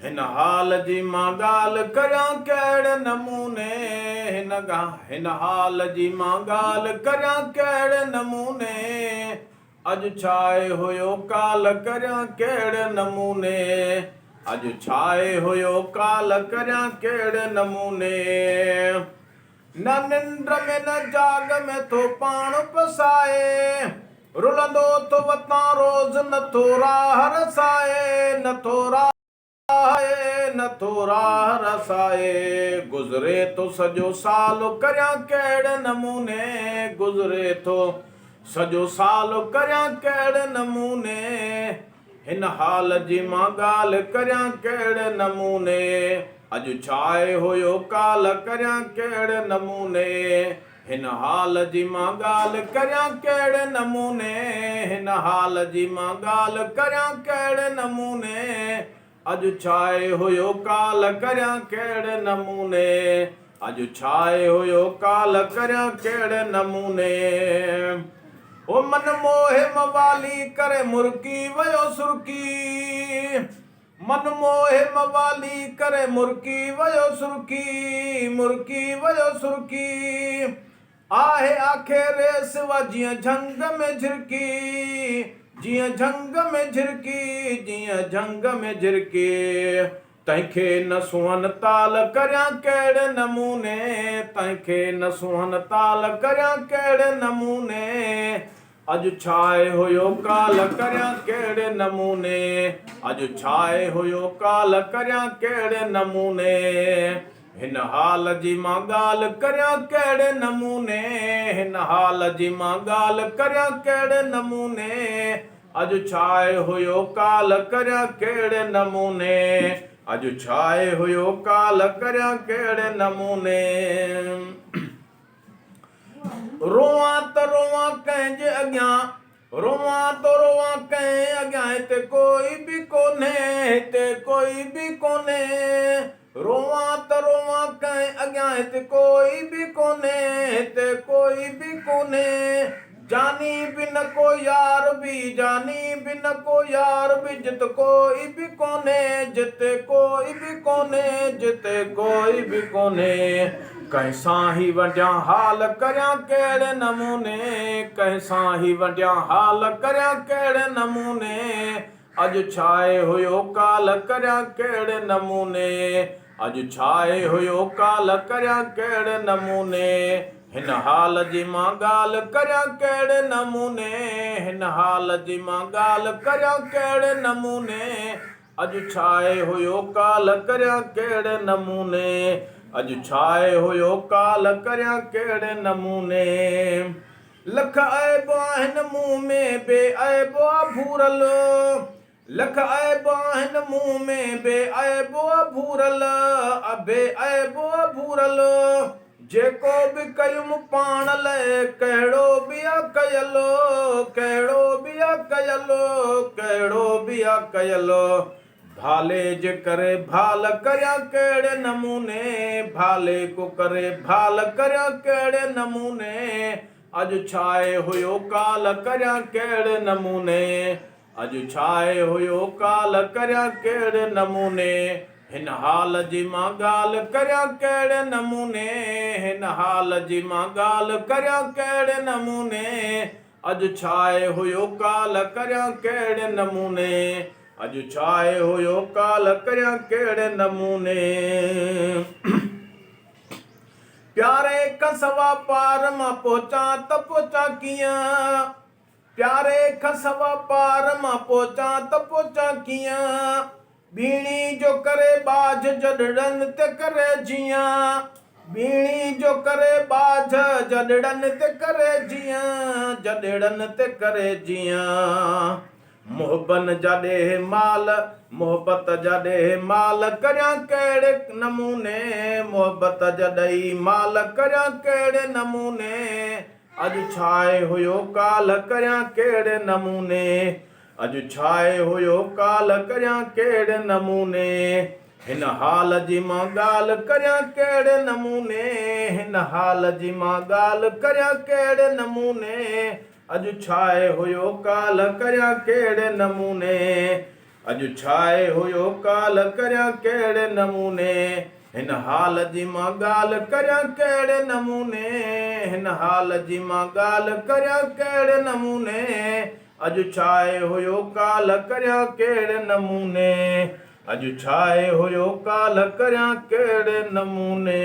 हिन हाल जी मां ॻाल्हि करियां कहिड़े नमूने हिन हाल जी मां ॻाल्हि करियां कहिड़े नमूने अॼु छाए हुयो काल करियां कहिड़े नमूने अॼु छाए हुयो काल करियां कहिड़े नमूने न निंड में न जाग में थो पाण पसाए रुलंदो थो वतां रोज़ नथो राह रसाए नथो राह रसाए गुज़रे थो सॼो साल करियां कहिड़े नमूने गुज़रे थो सॼो साल करियां कहिड़े नमूने हिन हाल जी मां ॻाल्हि करियां कहिड़े नमूने अॼु छाए हुयो काल करियां कहिड़े नमूने हिन हाल जी मां ॻाल्हि करियां कहिड़े नमूने हिन हाल जी मां ॻाल्हि करियां कहिड़े नमूने अॼु छाए हुयो काल करियां कहिड़े नमूने अॼु छाए हुयो काल करियां कहिड़े नमूने ओ मन मोहे मवाली करे मुर्की वयो सुर्की मन मोहे मवाली करे मुर्की वयो सुर्की आहे आखे रेस वा जीअं झंग में झिरकी जीअं झंग में झिरकी तंहिंखे न सुहन ताल करियां कहिड़े नमूने तंहिंखे न सुहन ताल करियां कहिड़े नमूने अॼु छाए हुयो काल करियां कहिड़े नमूने अॼु छाए हुयो काल करियां कहिड़े नमूने हिन हाल जी मां ॻाल्हि करियां कहिड़े नमूने हिन हाल जी मां ॻाल्हि करियां कहिड़े नमूने अॼु छाए हुयो काल करियां कहिड़े नमूने अॼु छाए हुयो काल करियां कहिड़े नमूने रोवां त रोवां कंहिंजे अॻियां रोवां त रोवां कंहिं अॻियां हिते कोई बि कोन्हे रोवां त रोवां कंहिं अॻियां हिते कोई बि कोन्हे जानी बि न को यार बि जिते कोई बि कोन्हे कंहिं सां ही वॾियां हाल करियां कहिड़े नमूने कंहिं सां ही वॾियां हाल करियां कहिड़े नमूने अॼु छाए हुयो काल करियां कहिड़े नमूने अॼु छाए हुयो काल करियां कहिड़े नमूने हिन हाल जी मां ॻाल्हि करियां कहिड़े नमूने हिन हाल जी मां ॻाल्हि करियां कहिड़े नमूने अॼु छाए हुयो काल करियां कहिड़े नमूने अॼु छाए हुयो काल करियां कहिड़े नमूने लख ऐब आहिनि मुंहुं में बेऐब भूरल लख ऐब आहिनि मुंहुं में बेऐब भूरल जेको बि कयुमि पाण लाइ कहिड़ो बि कयलो भाले जे करे भाल करियां कहिड़े नमूने भाले को करे भाल करियां कहिड़े नमूने अॼु छाए हुयो काल करियां कहिड़े नमूने अॼु छाए हुयो काल करियां कहिड़े नमूने हिन हाल जी मां ॻाल्हि करियां कहिड़े नमूने हिन हाल जी मां ॻाल्हि करियां कहिड़े नमूने अॼु छाए हुयो काल करियां कहिड़े नमूने अॼु छाए हुयो काल करियां कहिड़े नमूने प्यारे खसवा पार मां पहुचां त पहुचां कीअं प्यारे खसवा पार मां पहुचां त पहुचां कीअं बीड़ी जो करे बाझ जॾड़न ते करे जियां बीड़ी जो करे बाझ जॾड़न ते करे जियां मोहबत जॾे माल करियां कहिड़े नमूने मोहबत जॾई माल करियां कहिड़े नमूने अॼु छाए हुयो काल करियां कहिड़े नमूने अॼु छाए हुयो काल करियां कहिड़े नमूने हिन हाल जी मां ॻाल्हि करियां कहिड़े नमूने हिन हाल जी मां ॻाल्हि करियां कहिड़े नमूने अॼु छाए हुयो काल करियां कहिड़े नमूने अॼु छाए हुयो काल करियां कहिड़े नमूने हिन हाल जी मां ॻाल्हि करियां कहिड़े नमूने हिन हाल जी मां ॻाल्हि करियां कहिड़े नमूने अॼु छाए हुयो काल करियां कहिड़े नमूने अॼु छाए हुयो काल करियां कहिड़े नमूने।